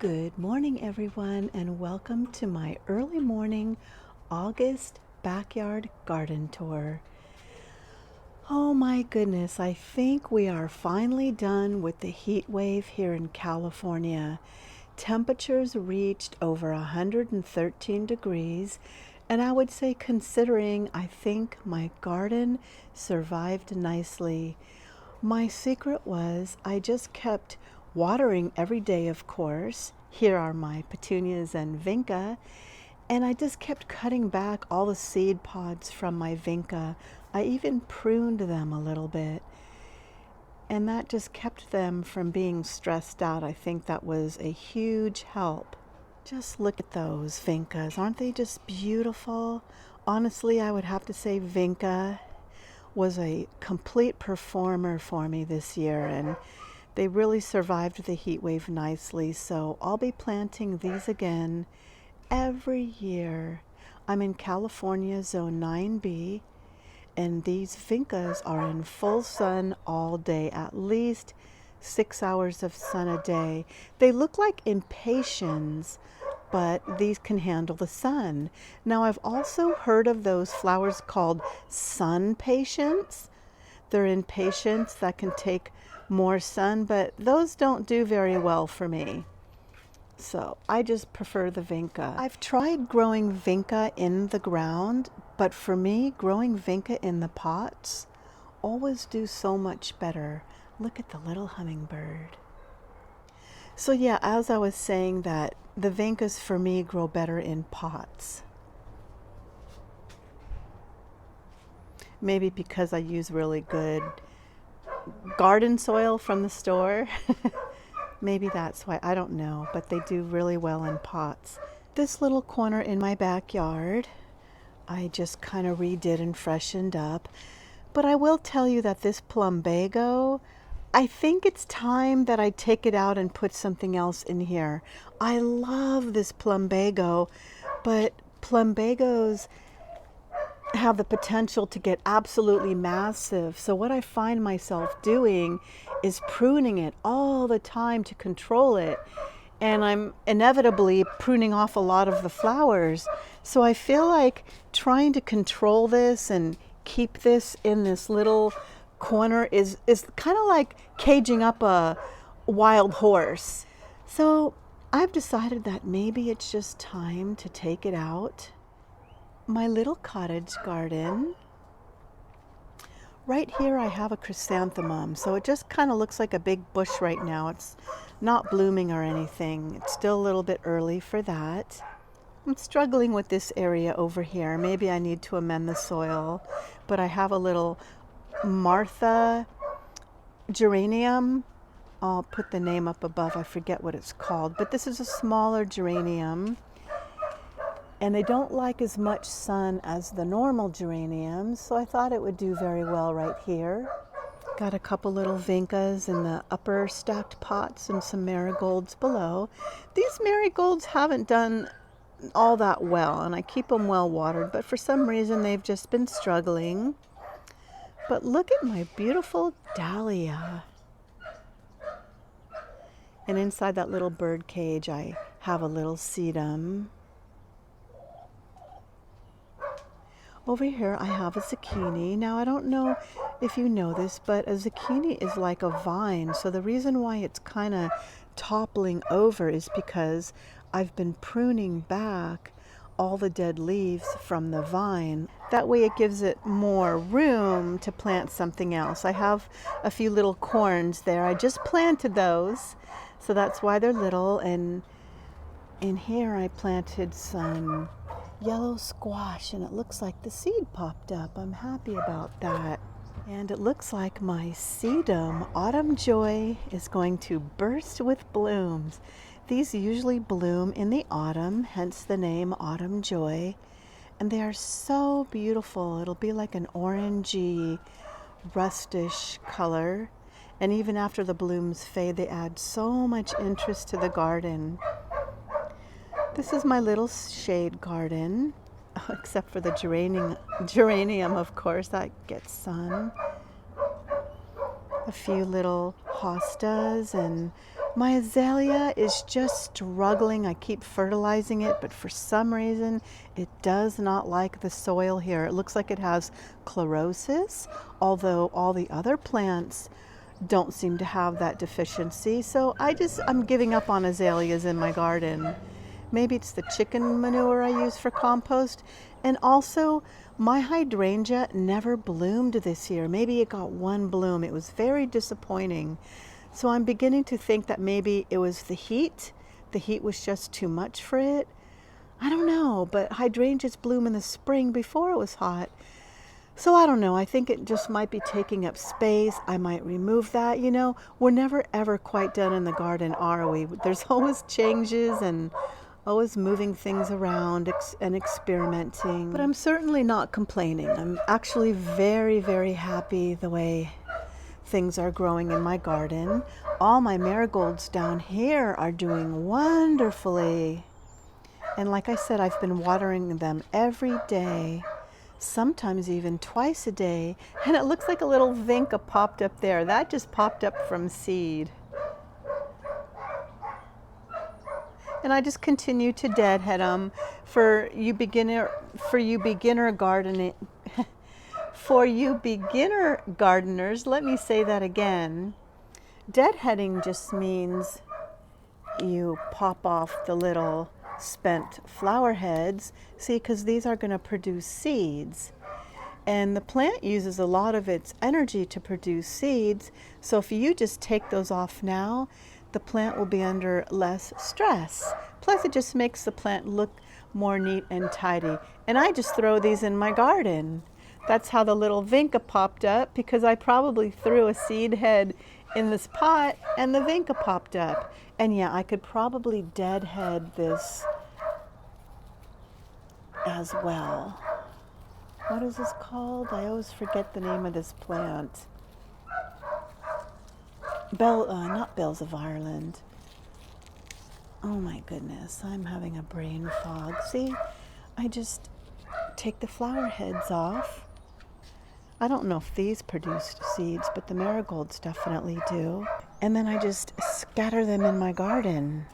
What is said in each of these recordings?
Good morning, everyone, and welcome to my early morning August backyard garden tour. Oh my goodness, I think we are finally done with the heat wave here in California. Temperatures reached over 113 degrees, and I would say, considering, I think my garden survived nicely. My secret was I just kept watering every day, of course. Here are my petunias and vinca. And I just kept cutting back all the seed pods from my vinca. I even pruned them a little bit. And that just kept them from being stressed out. I think that was a huge help. Just look at those vincas. Aren't they just beautiful? Honestly, I would have to say vinca was a complete performer for me this year, and they really survived the heat wave nicely. So I'll be planting these again every year. I'm in California, zone 9B, and these vincas are in full sun all day, at least 6 hours of sun a day. They look like impatiens, but these can handle the sun. Now, I've also heard of those flowers called sun patients. They're impatiens that can take more sun, but those don't do very well for me. So I just prefer the vinca. I've tried growing vinca in the ground, but for me, growing vinca in the pots always do so much better. Look at the little hummingbird. So yeah, as I was saying, that the vincas for me grow better in pots. Maybe because I use really good garden soil from the store. Maybe that's why, I don't know, but they do really well in pots. This little corner in my backyard, I just kind of redid and freshened up. But I will tell you that this plumbago, I think it's time that I take it out and put something else in here. I love this plumbago, but plumbagos have the potential to get absolutely massive. So what I find myself doing is pruning it all the time to control it. And I'm inevitably pruning off a lot of the flowers. So I feel like trying to control this and keep this in this little corner is kind of like caging up a wild horse. So I've decided that maybe it's just time to take it out. My little cottage garden. Right here I have a chrysanthemum, so it just kind of looks like a big bush right now. It's not blooming or anything. It's still a little bit early for that. I'm struggling with this area over here. Maybe I need to amend the soil, but I have a little Martha geranium. I'll put the name up above. I forget what it's called, but this is a smaller geranium. And they don't like as much sun as the normal geraniums, so I thought it would do very well right here. Got a couple little vincas in the upper stacked pots and some marigolds below. These marigolds haven't done all that well, and I keep them well watered, but for some reason they've just been struggling. But look at my beautiful dahlia. And inside that little bird cage I have a little sedum. Over here I have a zucchini. Now I don't know if you know this, but a zucchini is like a vine. So the reason why it's kind of toppling over is because I've been pruning back all the dead leaves from the vine. That way it gives it more room to plant something else. I have a few little corns there. I just planted those, so that's why they're little. And in here I planted some yellow squash, and it looks like the seed popped up. I'm happy about that. And it looks like my sedum, Autumn Joy, is going to burst with blooms. These usually bloom in the autumn, hence the name Autumn Joy. And they are so beautiful. It'll be like an orangey, rustish color. And even after the blooms fade, they add so much interest to the garden. This is my little shade garden, except for the geranium, of course, that gets sun. A few little hostas and My azalea is just struggling. I keep fertilizing it, but for some reason it does not like the soil here. It looks like it has chlorosis, although all the other plants don't seem to have that deficiency. So I'm giving up on azaleas in my garden. Maybe it's the chicken manure I use for compost. And also, my hydrangea never bloomed this year. Maybe it got one bloom. It was very disappointing. So I'm beginning to think that maybe it was the heat. The heat was just too much for it. I don't know, but hydrangeas bloom in the spring before it was hot. So I don't know. I think it just might be taking up space. I might remove that. You know, we're never ever quite done in the garden, are we? There's always changes and always moving things around and experimenting. But I'm certainly not complaining. I'm actually very, very happy the way things are growing in my garden. All my marigolds down here are doing wonderfully. And like I said, I've been watering them every day, sometimes even twice a day. And it looks like a little vinca popped up there. That just popped up from seed. And I just continue to deadhead them for you beginner gardening. For you beginner gardeners, let me say that again. Deadheading just means you pop off the little spent flower heads. See, because these are going to produce seeds. And the plant uses a lot of its energy to produce seeds. So if you just take those off now, the plant will be under less stress. Plus, it just makes the plant look more neat and tidy. And I just throw these in my garden. That's how the little vinca popped up, because I probably threw a seed head in this pot and the vinca popped up. And yeah, I could probably deadhead this as well. What is this called? I always forget the name of this plant. Not Bells of Ireland. Oh my goodness, I'm having a brain fog. See, I just take the flower heads off. I don't know if these produced seeds, but the marigolds definitely do. And then I just scatter them in my garden.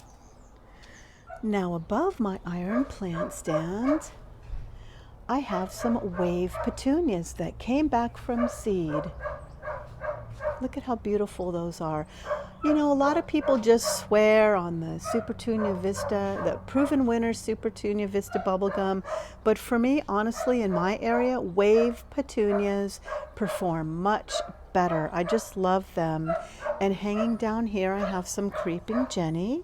Now above my iron plant stand, I have some wave petunias that came back from seed. Look at how beautiful those are. You know, a lot of people just swear on the Supertunia Vista, the proven winner Supertunia Vista bubblegum. But for me, honestly, in my area, wave petunias perform much better. I just love them. And hanging down here, I have some creeping Jenny.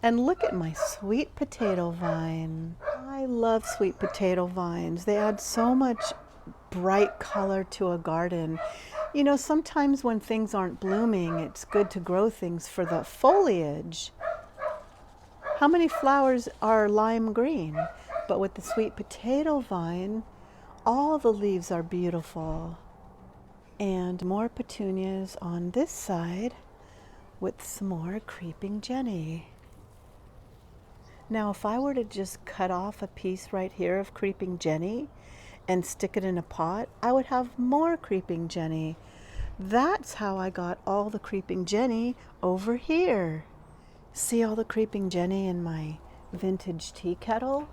And look at my sweet potato vine. I love sweet potato vines. They add so much bright color to a garden. You know, sometimes when things aren't blooming, it's good to grow things for the foliage. How many flowers are lime green? But with the sweet potato vine, all the leaves are beautiful. And more petunias on this side with some more creeping Jenny. Now, if I were to just cut off a piece right here of creeping Jenny and stick it in a pot, I would have more creeping Jenny. That's how I got all the creeping Jenny over here. See all the creeping Jenny in my vintage tea kettle?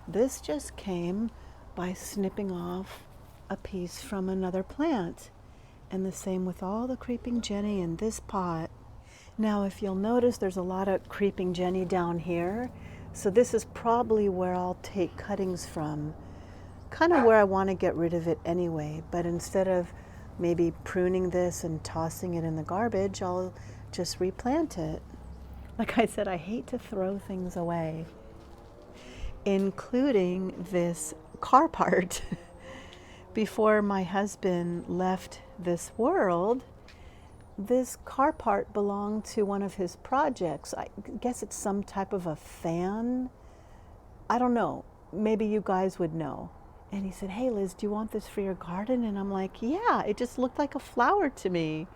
This just came by snipping off a piece from another plant. And the same with all the creeping Jenny in this pot. Now, if you'll notice, there's a lot of creeping Jenny down here. So this is probably where I'll take cuttings from. Kind of where I want to get rid of it anyway. But instead of maybe pruning this and tossing it in the garbage, I'll just replant it. Like I said, I hate to throw things away, including this car part. Before my husband left this world, this car part belonged to one of his projects. I guess it's some type of a fan. I don't know. Maybe you guys would know. And he said, "Hey, Liz, do you want this for your garden?" And I'm like, yeah, it just looked like a flower to me.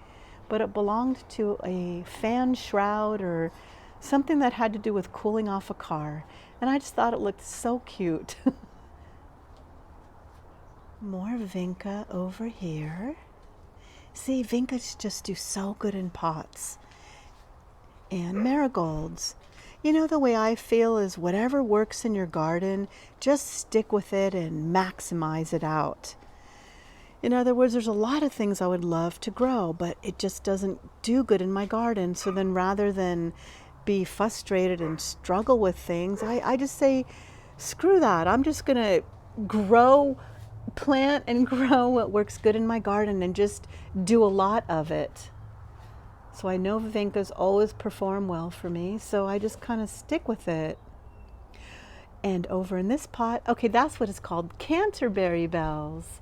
But it belonged to a fan shroud or something that had to do with cooling off a car. And I just thought it looked so cute. More vinca over here. See, vincas just do so good in pots. And marigolds. You know, the way I feel is whatever works in your garden, just stick with it and maximize it out. In other words, there's a lot of things I would love to grow, but it just doesn't do good in my garden. So then rather than be frustrated and struggle with things, I just say, screw that. I'm just going to plant and grow what works good in my garden and just do a lot of it. So I know vincas always perform well for me, so I just kind of stick with it. And over in this pot, okay, that's what it's called, Canterbury bells.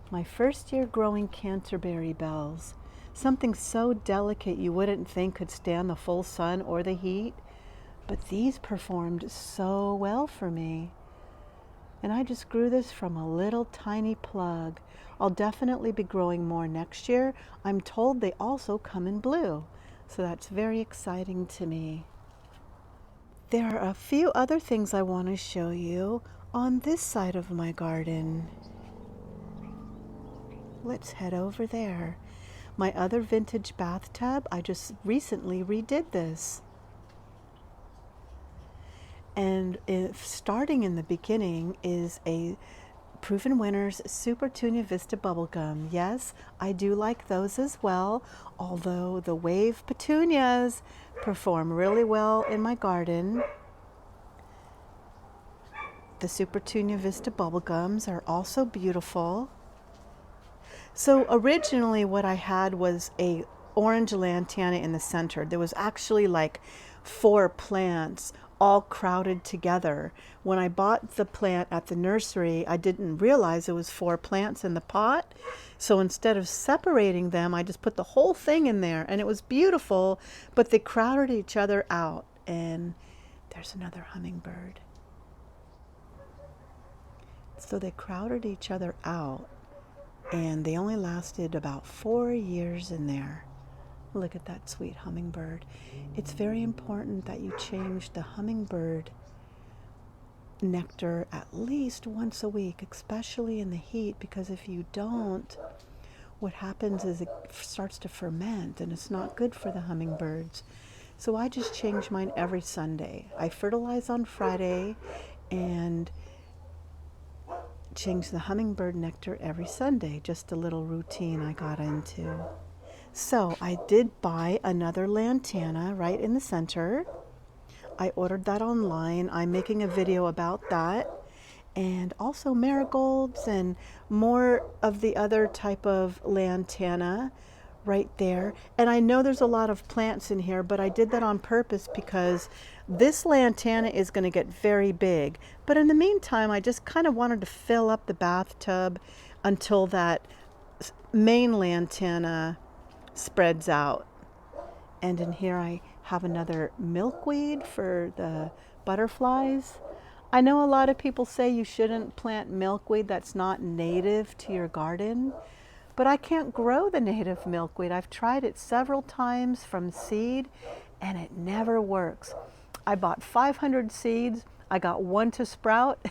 My first year growing Canterbury bells. Something so delicate you wouldn't think could stand the full sun or the heat, but these performed so well for me. And I just grew this from a little tiny plug. I'll definitely be growing more next year. I'm told they also come in blue, so that's very exciting to me. There are a few other things I want to show you on this side of my garden. Let's head over there. My other vintage bathtub, I just recently redid this. And starting in the beginning is a Proven Winners Super Tunia Vista Bubblegum. Yes, I do like those as well, although the wave petunias perform really well in my garden. The Super Tunia Vista Bubblegums are also beautiful. So originally what I had was a orange lantana in the center. There was actually like 4 plants all crowded together. When I bought the plant at the nursery, I didn't realize it was 4 plants in the pot. So instead of separating them, I just put the whole thing in there, and it was beautiful, but they crowded each other out. And there's another hummingbird. So they crowded each other out, and they only lasted about 4 years in there. Look at that sweet hummingbird. It's very important that you change the hummingbird nectar at least once a week, especially in the heat, because if you don't, what happens is it starts to ferment, and it's not good for the hummingbirds. So I just change mine every Sunday. I fertilize on Friday and change the hummingbird nectar every Sunday. Just a little routine I got into. So I did buy another lantana right in the center. I ordered that online. I'm making a video about that. And also marigolds and more of the other type of lantana right there. And I know there's a lot of plants in here, but I did that on purpose because this lantana is going to get very big. But in the meantime, I just kind of wanted to fill up the bathtub until that main lantana spreads out. And in here I have another milkweed for the butterflies. I know a lot of people say you shouldn't plant milkweed that's not native to your garden, but I can't grow the native milkweed. I've tried it several times from seed and it never works. I bought 500 seeds. I got 1 to sprout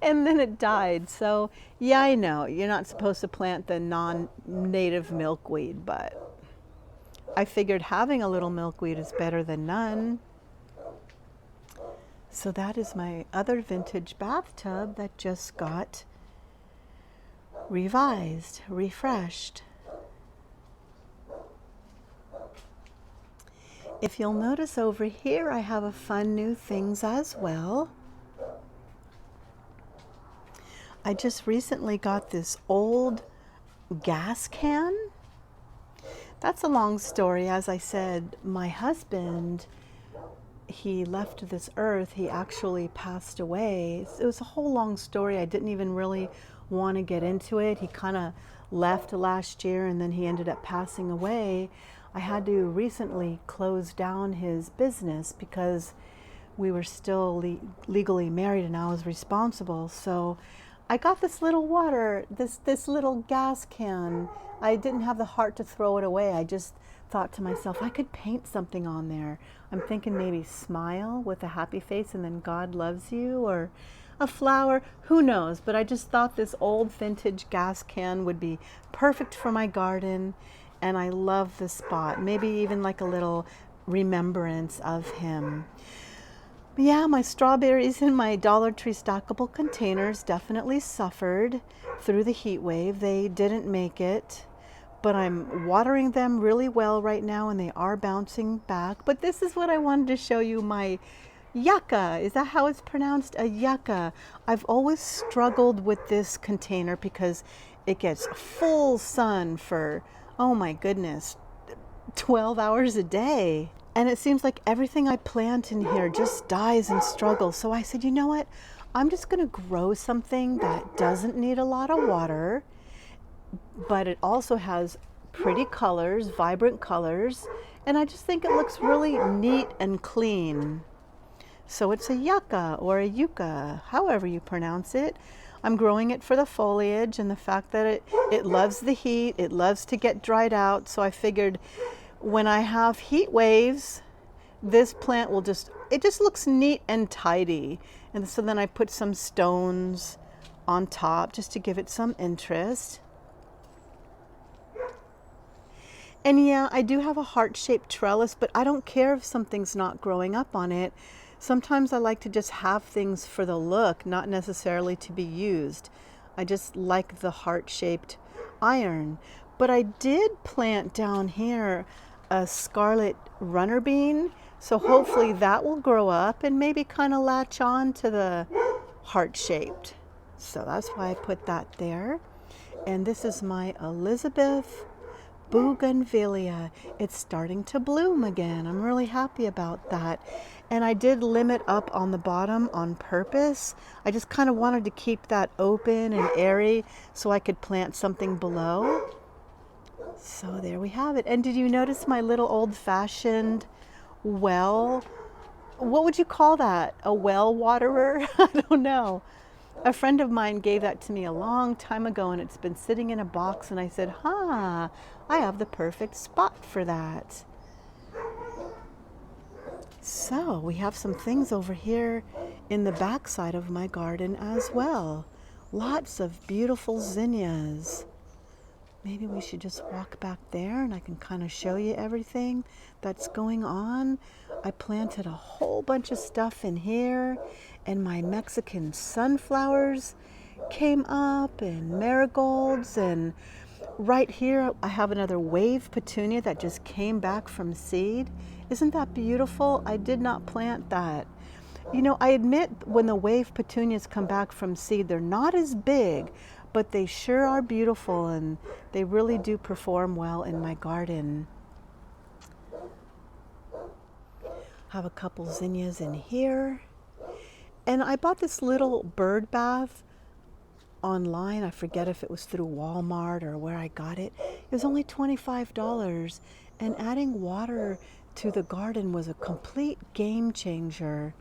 and then it died. So yeah, I know you're not supposed to plant the non-native milkweed, but I figured having a little milkweed is better than none. So that is my other vintage bathtub that just got revised, refreshed. If you'll notice over here, I have a fun new things as well. I just recently got this old gas can. That's a long story. As I said, my husband, he left this earth. He actually passed away. It was a whole long story. I didn't even really want to get into it. He kind of left last year and then he ended up passing away. I had to recently close down his business because we were still legally married and I was responsible. So I got this little this little gas can. I didn't have the heart to throw it away. I just thought to myself, I could paint something on there. I'm thinking maybe smile with a happy face and then God loves you, or a flower, who knows? But I just thought this old vintage gas can would be perfect for my garden. And I love the spot. Maybe even like a little remembrance of him. Yeah, my strawberries in my Dollar Tree stackable containers definitely suffered through the heat wave. They didn't make it, but I'm watering them really well right now and they are bouncing back. But this is what I wanted to show you, my yucca. Is that how it's pronounced? A yucca. I've always struggled with this container because it gets full sun for, oh my goodness, 12 hours a day. And it seems like everything I plant in here just dies and struggles. So I said, you know what? I'm just going to grow something that doesn't need a lot of water, but it also has pretty colors, vibrant colors. And I just think it looks really neat and clean. So it's a yucca or a yucca, however you pronounce it. I'm growing it for the foliage and the fact that it loves the heat. It loves to get dried out. So I figured when I have heat waves, this plant will it just looks neat and tidy. And so then I put some stones on top just to give it some interest. And yeah, I do have a heart-shaped trellis, but I don't care if something's not growing up on it. Sometimes I like to just have things for the look, not necessarily to be used. I just like the heart-shaped iron. But I did plant down here a scarlet runner bean, so hopefully that will grow up and maybe kind of latch on to the heart-shaped. So that's why I put that there. And this is my Elizabeth bougainvillea. It's starting to bloom again. I'm really happy about that. And I did limit up on the bottom on purpose. I just kind of wanted to keep that open and airy so I could plant something below. So there we have it. And did you notice my little old-fashioned well? What would you call that? A well waterer? I don't know. A friend of mine gave that to me a long time ago and it's been sitting in a box and I said, I have the perfect spot for that. So we have some things over here in the back side of my garden as well. Lots of beautiful zinnias. Maybe we should just walk back there and I can kind of show you everything that's going on. I planted a whole bunch of stuff in here and my Mexican sunflowers came up and marigolds, and right here I have another wave petunia that just came back from seed. Isn't that beautiful? I did not plant that. You know, I admit when the wave petunias come back from seed, they're not as big, but they sure are beautiful and they really do perform well in my garden. Have a couple zinnias in here. And I bought this little bird bath online. I forget if it was through Walmart or where I got it. It was only $25, and adding water to the garden was a complete game changer.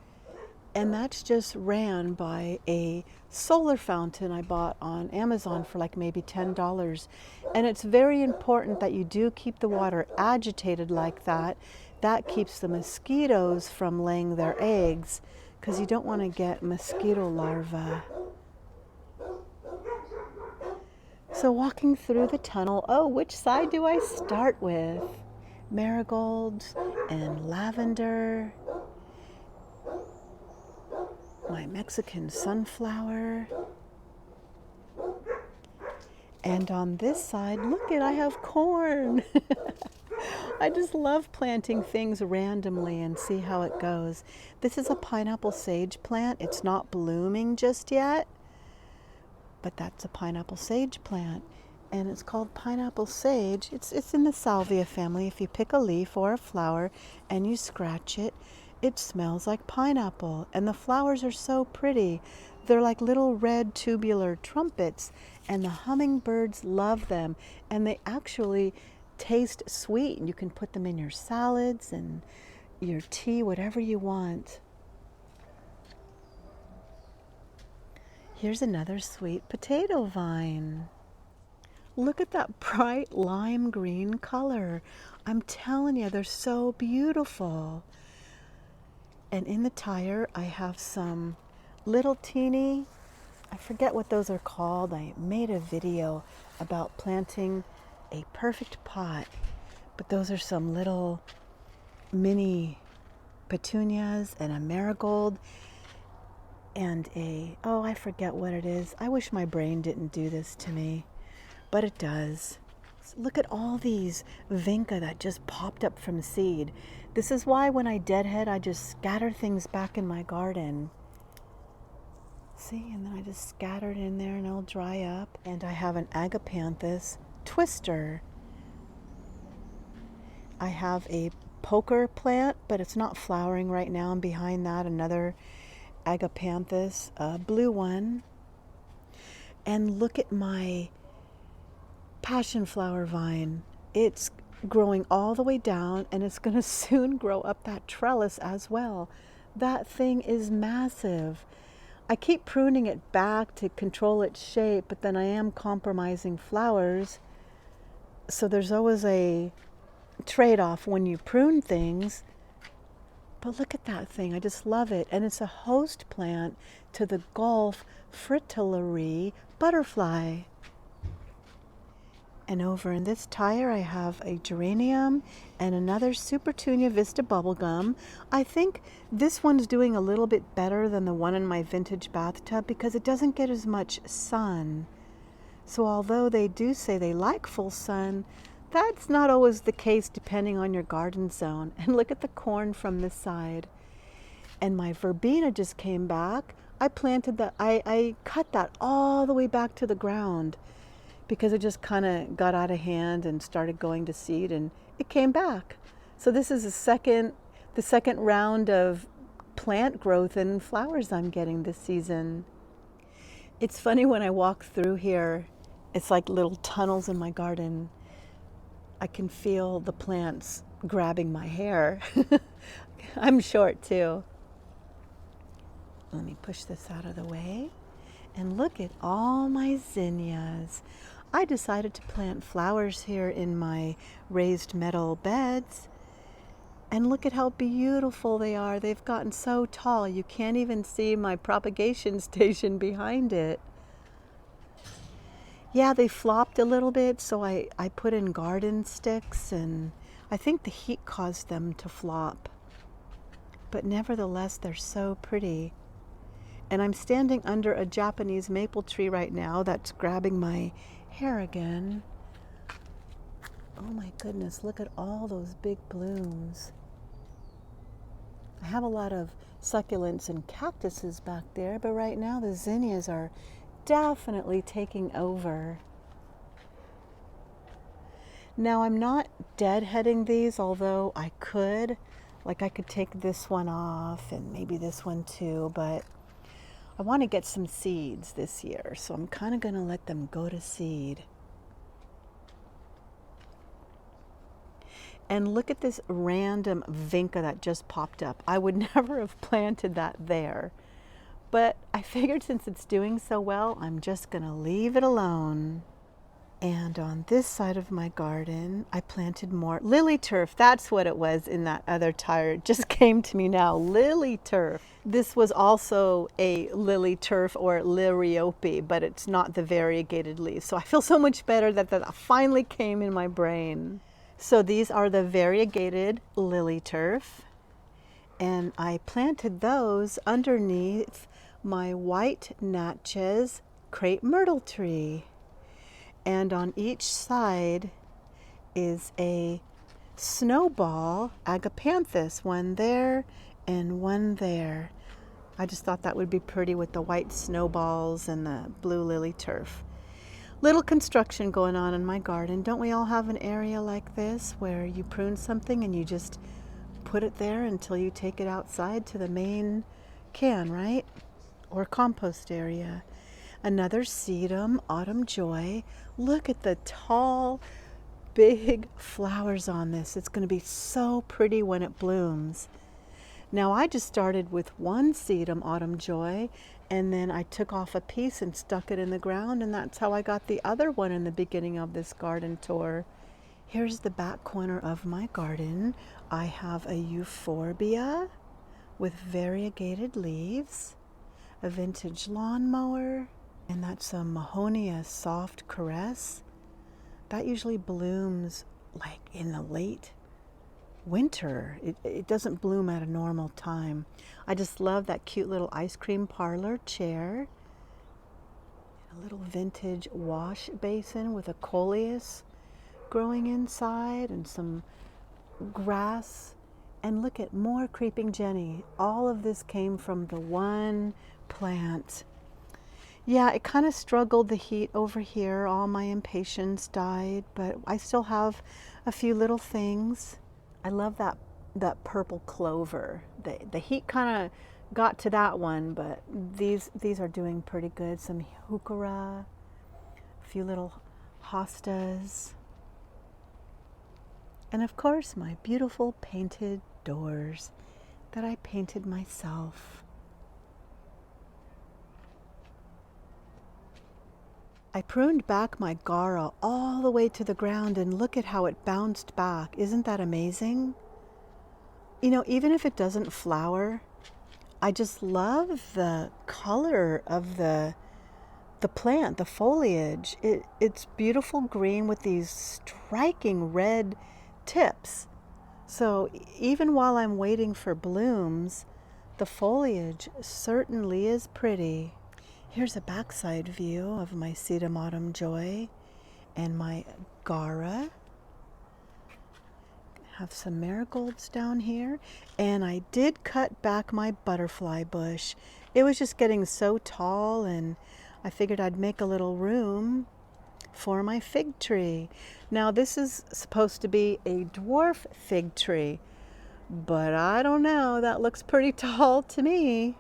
And that's just ran by a solar fountain I bought on Amazon for like maybe $10. And it's very important that you do keep the water agitated like that. That keeps the mosquitoes from laying their eggs, because you don't want to get mosquito larvae. So walking through the tunnel, which side do I start with? Marigolds and lavender. My Mexican sunflower. And on this side, look I have corn. I just love planting things randomly and see how it goes. This is a pineapple sage plant. It's not blooming just yet, but that's a pineapple sage plant. And it's called pineapple sage. It's in the salvia family. If you pick a leaf or a flower and you scratch it, it smells like pineapple. And the flowers are so pretty. They're like little red tubular trumpets, and the hummingbirds love them. And they actually taste sweet. You can put them in your salads and your tea, whatever you want. Here's another sweet potato vine. Look at that bright lime green color. I'm telling you, they're so beautiful. And in the tire, I have some little teeny, I forget what those are called. I made a video about planting a perfect pot, but those are some little mini petunias and a marigold and oh, I forget what it is. I wish my brain didn't do this to me, but it does. Look at all these vinca that just popped up from seed. This is why when I deadhead, I just scatter things back in my garden. See, and then I just scatter it in there and it'll dry up. And I have an agapanthus twister. I have a poker plant, but it's not flowering right now. And behind that, another agapanthus, a blue one. And look at my passion flower vine. It's growing all the way down and it's going to soon grow up that trellis as well. That thing is massive. I keep pruning it back to control its shape, but then I am compromising flowers. So there's always a trade-off when you prune things. But look at that thing. I just love it. And it's a host plant to the Gulf fritillary butterfly. And over in this tire, I have a geranium and another Supertunia Vista bubblegum. I think this one's doing a little bit better than the one in my vintage bathtub because it doesn't get as much sun. So although they do say they like full sun, that's not always the case depending on your garden zone. And look at the corn from this side. And my verbena just came back. I planted that, I cut that all the way back to the ground because it just kind of got out of hand and started going to seed and it came back. So this is the second round of plant growth and flowers I'm getting this season. It's funny when I walk through here, it's like little tunnels in my garden. I can feel the plants grabbing my hair. I'm short too. Let me push this out of the way. And look at all my zinnias. I decided to plant flowers here in my raised metal beds. And look at how beautiful they are. They've gotten so tall, you can't even see my propagation station behind it. Yeah, they flopped a little bit, so I put in garden sticks, and I think the heat caused them to flop. But nevertheless, they're so pretty. And I'm standing under a Japanese maple tree right now that's grabbing my hair again. Oh my goodness, look at all those big blooms. I have a lot of succulents and cactuses back there, but right now the zinnias are definitely taking over. Now I'm not deadheading these, although I could. Like I could take this one off and maybe this one too, but I want to get some seeds this year, so I'm kind of going to let them go to seed. And look at this random vinca that just popped up. I would never have planted that there, but I figured since it's doing so well, I'm just going to leave it alone. And on this side of my garden, I planted more lily turf. That's what it was in that other tire. It just came to me now, lily turf. This was also a lily turf or liriope, but it's not the variegated leaves. So I feel so much better that that finally came in my brain. So these are the variegated lily turf. And I planted those underneath my white Natchez crepe myrtle tree. And on each side is a snowball agapanthus, one there and one there. I just thought that would be pretty with the white snowballs and the blue lily turf. Little construction going on in my garden. Don't we all have an area like this where you prune something and you just put it there until you take it outside to the main can, right? Or compost area. Another sedum, autumn joy. Look at the tall, big flowers on this. It's going to be so pretty when it blooms. Now I just started with one sedum, autumn joy, and then I took off a piece and stuck it in the ground, and that's how I got the other one in the beginning of this garden tour. Here's the back corner of my garden. I have a euphorbia with variegated leaves, a vintage lawnmower, and that's a Mahonia soft caress. That usually blooms like in the late winter. It doesn't bloom at a normal time. I just love that cute little ice cream parlor chair. A little vintage wash basin with a coleus growing inside and some grass. And look at more creeping Jenny. All of this came from the one plant. Yeah, it kind of struggled the heat over here. All my impatiens died, but I still have a few little things. I love that purple clover. The heat kind of got to that one, but these are doing pretty good. Some heuchera, a few little hostas, and of course my beautiful painted doors that I painted myself. I pruned back my Gaura all the way to the ground, and look at how it bounced back. Isn't that amazing? You know, even if it doesn't flower, I just love the color of the plant, the foliage. It's beautiful green with these striking red tips. So even while I'm waiting for blooms, the foliage certainly is pretty. Here's a backside view of my Sedum Autumn Joy and my Gaura. Have some marigolds down here, and I did cut back my butterfly bush. It was just getting so tall, and I figured I'd make a little room for my fig tree. Now this is supposed to be a dwarf fig tree, but I don't know, that looks pretty tall to me.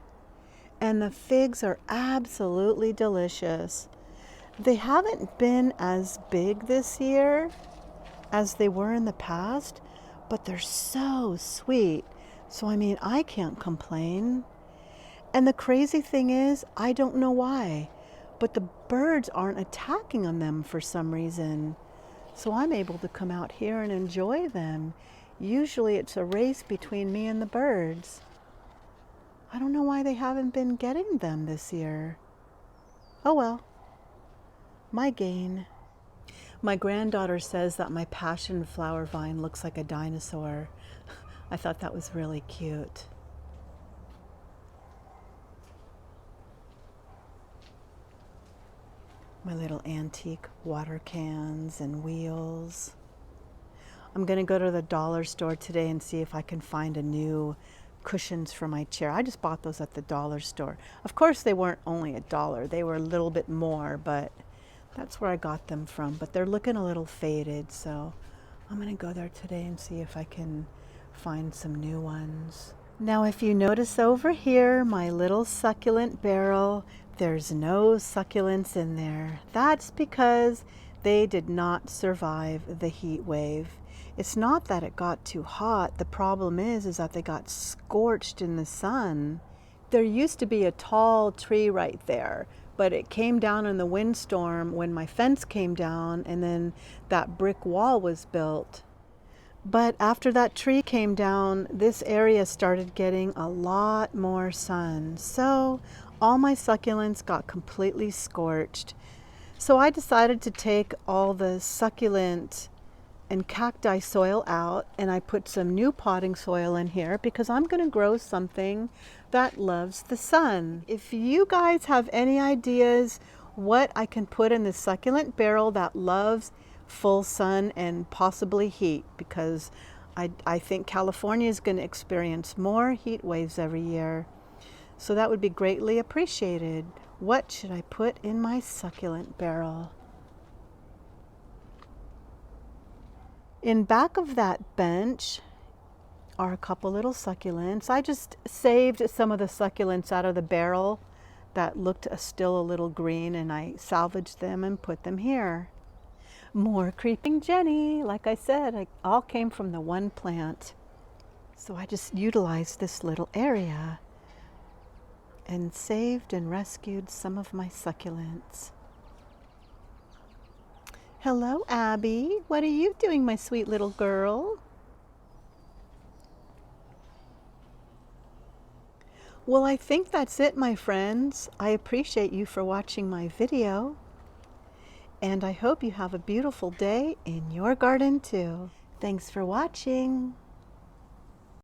And the figs are absolutely delicious. They haven't been as big this year as they were in the past, but they're so sweet. So I mean, I can't complain. And the crazy thing is, I don't know why, but the birds aren't attacking on them for some reason. So I'm able to come out here and enjoy them. Usually it's a race between me and the birds. I don't know why they haven't been getting them this year. Oh well, my gain. My granddaughter says that my passion flower vine looks like a dinosaur. I thought that was really cute. My little antique water cans and wheels. I'm gonna go to the dollar store today and see if I can find a new cushions for my chair. I just bought those at the dollar store. Of course they weren't only $1, they were a little bit more, but that's where I got them from. But they're looking a little faded, so I'm gonna go there today and see if I can find some new ones. Now if you notice over here, my little succulent barrel, there's no succulents in there. That's because they did not survive the heat wave. It's not that it got too hot. The problem is that they got scorched in the sun. There used to be a tall tree right there, but it came down in the windstorm when my fence came down, and then that brick wall was built. But after that tree came down, this area started getting a lot more sun. So all my succulents got completely scorched. So I decided to take all the succulent and cacti soil out, and I put some new potting soil in here because I'm going to grow something that loves the sun. If you guys have any ideas what I can put in this succulent barrel that loves full sun and possibly heat, because I think California is going to experience more heat waves every year, so that would be greatly appreciated. What should I put in my succulent barrel? In back of that bench are a couple little succulents. I just saved some of the succulents out of the barrel that looked still a little green, and I salvaged them and put them here. More creeping Jenny. Like I said, it all came from the one plant. So I just utilized this little area and saved and rescued some of my succulents. Hello, Abby. What are you doing, my sweet little girl? Well, I think that's it, my friends. I appreciate you for watching my video, and I hope you have a beautiful day in your garden too. Thanks for watching.